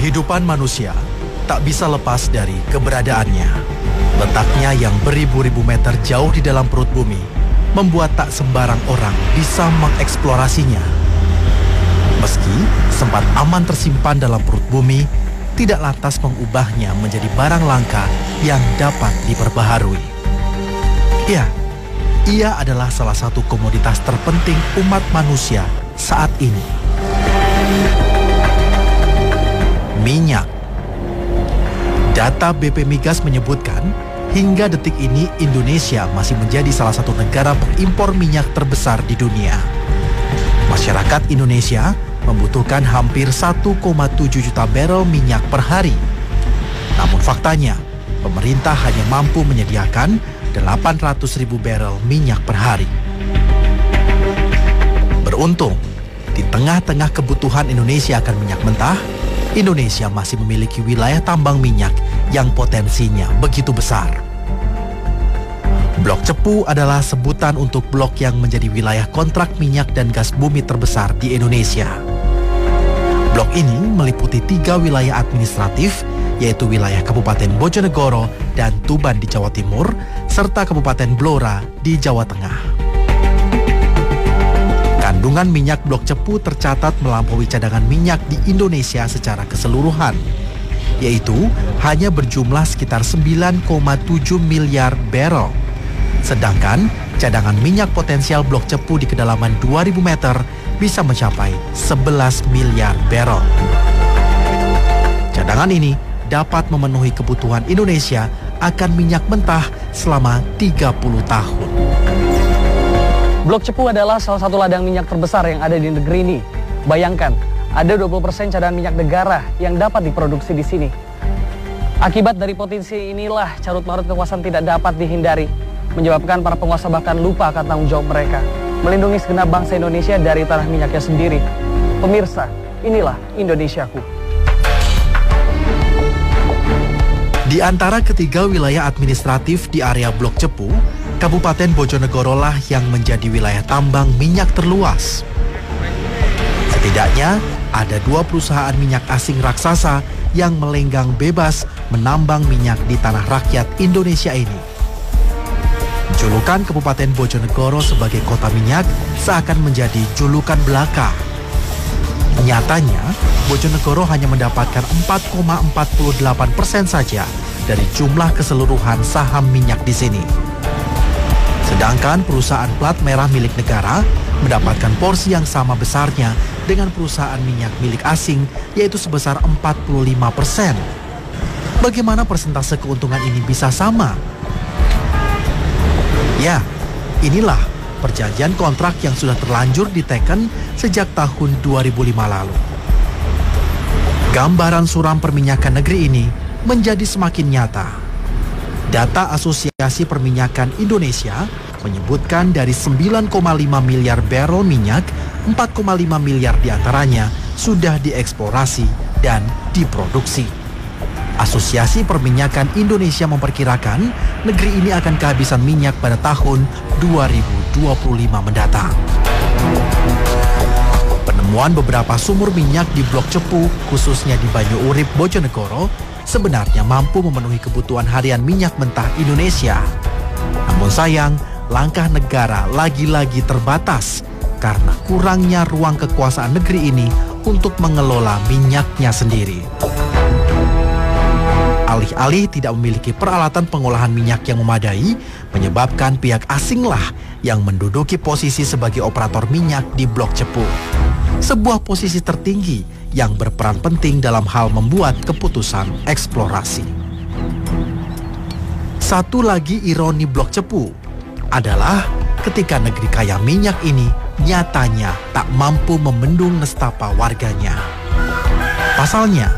Kehidupan manusia tak bisa lepas dari keberadaannya. Letaknya yang beribu-ribu meter jauh di dalam perut bumi membuat tak sembarang orang bisa mengeksplorasinya. Meski sempat aman tersimpan dalam perut bumi, tidak lantas mengubahnya menjadi barang langka yang dapat diperbaharui. Ya, ia adalah salah satu komoditas terpenting umat manusia saat ini. Minyak. Data BP Migas menyebutkan, hingga detik ini Indonesia masih menjadi salah satu negara pengimpor minyak terbesar di dunia. Masyarakat Indonesia membutuhkan hampir 1,7 juta barel minyak per hari. Namun faktanya, pemerintah hanya mampu menyediakan 800.000 barel minyak per hari. Beruntung, di tengah-tengah kebutuhan Indonesia akan minyak mentah, Indonesia masih memiliki wilayah tambang minyak yang potensinya begitu besar. Blok Cepu adalah sebutan untuk blok yang menjadi wilayah kontrak minyak dan gas bumi terbesar di Indonesia. Blok ini meliputi 3 wilayah administratif, yaitu wilayah Kabupaten Bojonegoro dan Tuban di Jawa Timur, serta Kabupaten Blora di Jawa Tengah. Kandungan minyak Blok Cepu tercatat melampaui cadangan minyak di Indonesia secara keseluruhan, yaitu hanya berjumlah sekitar 9,7 miliar barel. Sedangkan cadangan minyak potensial Blok Cepu di kedalaman 2000 meter bisa mencapai 11 miliar barel. Cadangan ini dapat memenuhi kebutuhan Indonesia akan minyak mentah selama 30 tahun. Blok Cepu adalah salah satu ladang minyak terbesar yang ada di negeri ini. Bayangkan, ada 20% cadangan minyak negara yang dapat diproduksi di sini. Akibat dari potensi inilah carut-marut kekuasaan tidak dapat dihindari, menyebabkan para penguasa bahkan lupa akan tanggung jawab mereka melindungi segenap bangsa Indonesia dari tanah minyaknya sendiri. Pemirsa, inilah Indonesiaku. Di antara ketiga wilayah administratif di area Blok Cepu, Kabupaten Bojonegoro lah yang menjadi wilayah tambang minyak terluas. Setidaknya ada 2 perusahaan minyak asing raksasa yang melenggang bebas menambang minyak di tanah rakyat Indonesia ini. Julukan Kabupaten Bojonegoro sebagai kota minyak seakan menjadi julukan belaka. Nyatanya, Bojonegoro hanya mendapatkan 4,48% saja dari jumlah keseluruhan saham minyak di sini. Sedangkan perusahaan plat merah milik negara mendapatkan porsi yang sama besarnya dengan perusahaan minyak milik asing, yaitu sebesar 45%. Bagaimana persentase keuntungan ini bisa sama? Ya, inilah perjanjian kontrak yang sudah terlanjur diteken sejak tahun 2005 lalu. Gambaran suram perminyakan negeri ini menjadi semakin nyata. Data Asosiasi Perminyakan Indonesia menyebutkan dari 9,5 miliar barel minyak, 4,5 miliar diantaranya sudah dieksplorasi dan diproduksi. Asosiasi Perminyakan Indonesia memperkirakan negeri ini akan kehabisan minyak pada tahun 2025 mendatang. Penemuan beberapa sumur minyak di Blok Cepu, khususnya di Banyu Urip, Bojonegoro, sebenarnya mampu memenuhi kebutuhan harian minyak mentah Indonesia. Namun sayang, langkah negara lagi-lagi terbatas karena kurangnya ruang kekuasaan negeri ini untuk mengelola minyaknya sendiri. Alih-alih tidak memiliki peralatan pengolahan minyak yang memadai, menyebabkan pihak asinglah yang menduduki posisi sebagai operator minyak di Blok Cepu. Sebuah posisi tertinggi yang berperan penting dalam hal membuat keputusan eksplorasi. Satu lagi ironi Blok Cepu adalah ketika negeri kaya minyak ini nyatanya tak mampu membendung nestapa warganya. Pasalnya,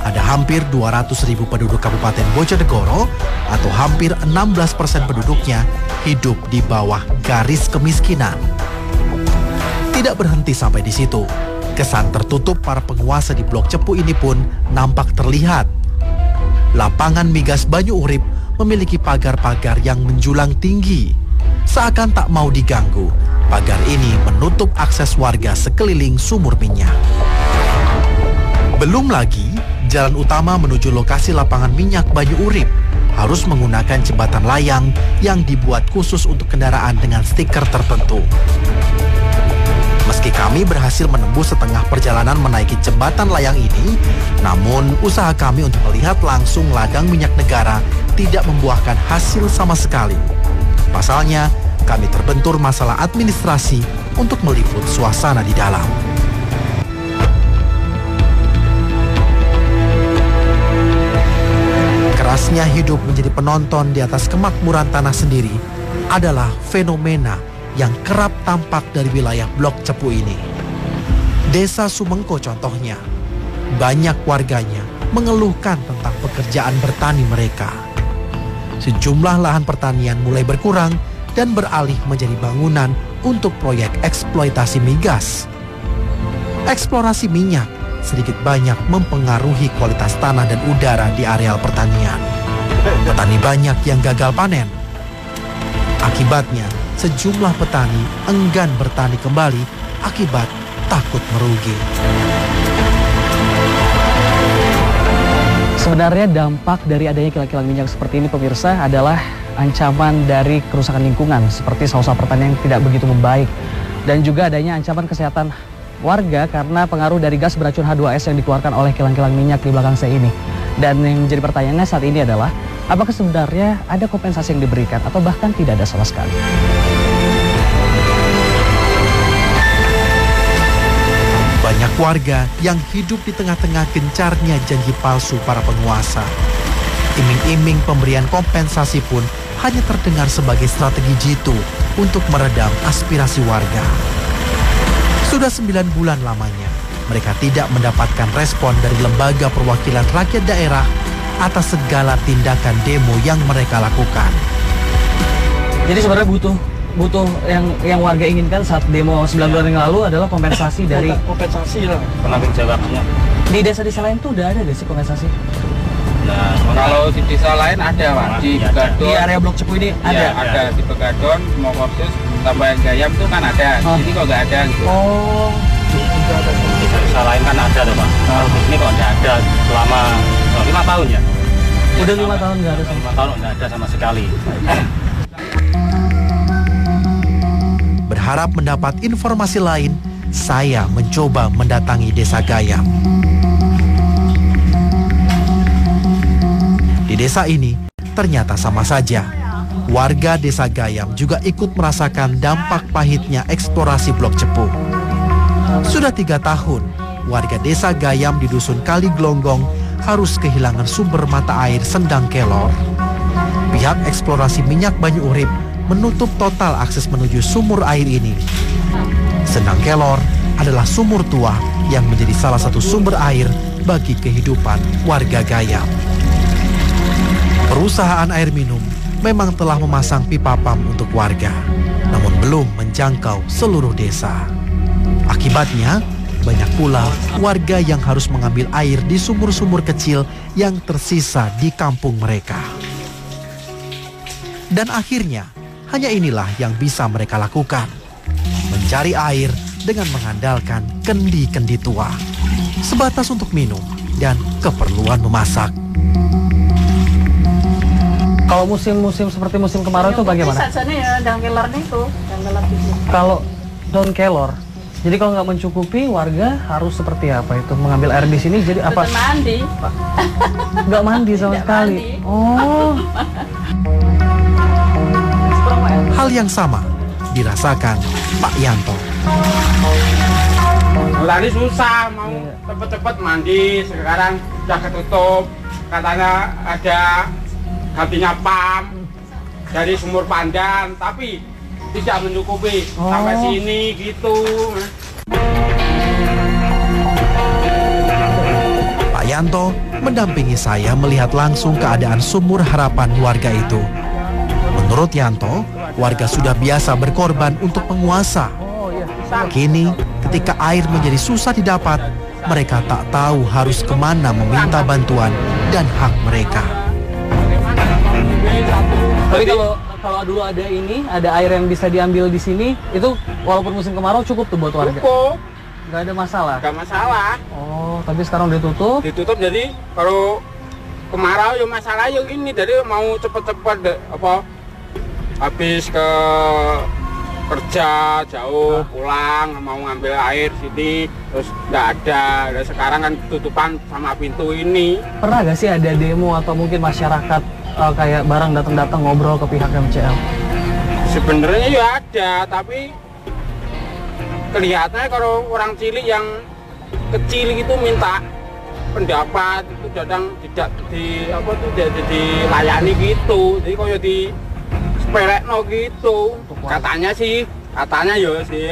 ada hampir 200.000 penduduk Kabupaten Bojonegoro atau hampir 16% penduduknya hidup di bawah garis kemiskinan. Tidak berhenti sampai di situ. Kesan tertutup para penguasa di Blok Cepu ini pun nampak terlihat. Lapangan migas Banyu Urip memiliki pagar-pagar yang menjulang tinggi. Seakan tak mau diganggu, pagar ini menutup akses warga sekeliling sumur minyak. Belum lagi, jalan utama menuju lokasi lapangan minyak Banyu Urip harus menggunakan jembatan layang yang dibuat khusus untuk kendaraan dengan stiker tertentu. Meski kami berhasil menembus setengah perjalanan menaiki jembatan layang ini, namun usaha kami untuk melihat langsung ladang minyak negara tidak membuahkan hasil sama sekali. Pasalnya, kami terbentur masalah administrasi untuk meliput suasana di dalam. Kerasnya hidup menjadi penonton di atas kemakmuran tanah sendiri adalah fenomena yang kerap tampak dari wilayah Blok Cepu ini. Desa Sumengko contohnya, banyak warganya mengeluhkan tentang pekerjaan bertani mereka. Sejumlah lahan pertanian mulai berkurang dan beralih menjadi bangunan untuk proyek eksploitasi migas. Eksplorasi minyak sedikit banyak mempengaruhi kualitas tanah dan udara di areal pertanian. Petani banyak yang gagal panen. Akibatnya, sejumlah petani enggan bertani kembali akibat takut merugi. Sebenarnya dampak dari adanya kilang-kilang minyak seperti ini, pemirsa, adalah ancaman dari kerusakan lingkungan seperti sawah-sawah pertanian yang tidak begitu membaik, dan juga adanya ancaman kesehatan warga karena pengaruh dari gas beracun H2S yang dikeluarkan oleh kilang-kilang minyak di belakang saya ini. Dan yang menjadi pertanyaannya saat ini adalah, apakah sebenarnya ada kompensasi yang diberikan atau bahkan tidak ada sama sekali? Banyak warga yang hidup di tengah-tengah gencarnya janji palsu para penguasa. Iming-iming pemberian kompensasi pun hanya terdengar sebagai strategi jitu untuk meredam aspirasi warga. Sudah 9 bulan lamanya, mereka tidak mendapatkan respon dari lembaga perwakilan rakyat daerah atas segala tindakan demo yang mereka lakukan. Jadi sebenarnya butuh yang warga inginkan saat demo 9 bulan yang lalu adalah kompensasi dari... Kompensasi lah, penanggung jawabnya. Di desa-desa lain tuh udah ada gak sih kompensasi? Nah, kalau di desa lain ada, Pak. Di Begadon. Di area Blok Cepu ini ada? Ya, ada. Di Begadon, Mokorsus, Tambahan Gayam itu kan ada. Di sini kok nggak ada gitu. Oh. Di desa lain kan ada tuh, Pak. Kalau di sini kok nggak ada selama 5 tahun ya? Udah 5 tahun nggak ada? 5 tahun nggak ada sama sekali. Berharap mendapat informasi lain, saya mencoba mendatangi Desa Gayam. Di desa ini, ternyata sama saja. Warga Desa Gayam juga ikut merasakan dampak pahitnya eksplorasi Blok Cepu. Sudah 3 tahun, warga Desa Gayam di Dusun Kali Glonggong harus kehilangan sumber mata air Sendang Kelor. Pihak eksplorasi minyak Banyu Urip menutup total akses menuju sumur air ini. Sendang Kelor adalah sumur tua yang menjadi salah satu sumber air bagi kehidupan warga Gayam. Perusahaan air minum memang telah memasang pipa pam untuk warga, namun belum menjangkau seluruh desa. Akibatnya, banyak pula warga yang harus mengambil air di sumur-sumur kecil yang tersisa di kampung mereka. Dan akhirnya, hanya inilah yang bisa mereka lakukan. Mencari air dengan mengandalkan kendi-kendi tua. Sebatas untuk minum dan keperluan memasak. Kalau musim-musim seperti musim kemarau itu bagaimana? Sajane ya daun kelor niku, daun kelor itu. Kalau daun kelor, jadi kalau nggak mencukupi warga harus seperti apa itu? Mengambil air di sini jadi apa? Mandi. Nggak mandi sama sekali. Oh. Hal yang sama dirasakan Pak Yanto. Lari susah, mau cepet-cepet mandi, sekarang udah ketutup. Katanya ada gantinya pam dari sumur pandan, tapi tidak mencukupi sampai sini gitu. Pak Yanto mendampingi saya melihat langsung keadaan sumur harapan warga itu. Menurut Yanto, warga sudah biasa berkorban untuk penguasa. Kini, ketika air menjadi susah didapat, mereka tak tahu harus kemana meminta bantuan dan hak mereka. Tapi kalau dulu ada air yang bisa diambil di sini, itu walaupun musim kemarau cukup tuh buat warga. Cukup. Nggak ada masalah? Nggak masalah. Oh, tapi sekarang udah tutup? Ditutup, jadi kalau kemarau ya masalah ya gini, jadi mau cepet-cepet habis ke kerja jauh, pulang mau ngambil air sini terus nggak ada. Dan sekarang kan tutupan sama pintu ini. Pernah nggak sih ada demo atau mungkin masyarakat kayak barang datang-datang ngobrol ke pihak MCL? Sebenarnya ya ada, tapi kelihatannya kalau orang cilik yang kecil gitu minta pendapat itu kadang tidak dilayani gitu. Jadi kalau di sepelekno gitu. Katanya ya sih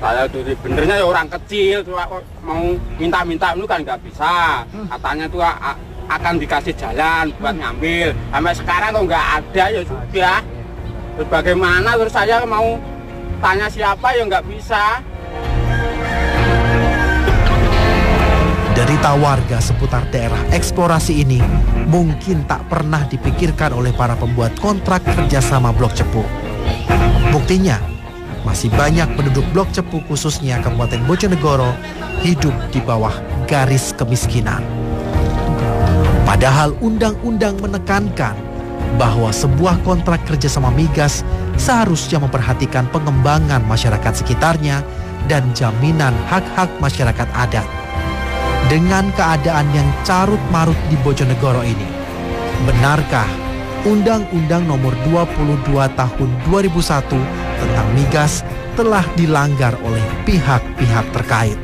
saya dari benernya ya orang kecil tuh mau minta-minta itu kan nggak bisa. Katanya tuh akan dikasih jalan buat ngambil. Sampai sekarang kok nggak ada ya sudah. Terus bagaimana, terus saya mau tanya siapa ya nggak bisa. Derita warga seputar daerah eksplorasi ini mungkin tak pernah dipikirkan oleh para pembuat kontrak kerjasama Blok Cepu. Buktinya, masih banyak penduduk Blok Cepu khususnya Kabupaten Bojonegoro hidup di bawah garis kemiskinan. Padahal undang-undang menekankan bahwa sebuah kontrak kerjasama migas seharusnya memperhatikan pengembangan masyarakat sekitarnya dan jaminan hak-hak masyarakat adat. Dengan keadaan yang carut-marut di Bojonegoro ini, benarkah Undang-Undang Nomor 22 Tahun 2001 tentang migas telah dilanggar oleh pihak-pihak terkait?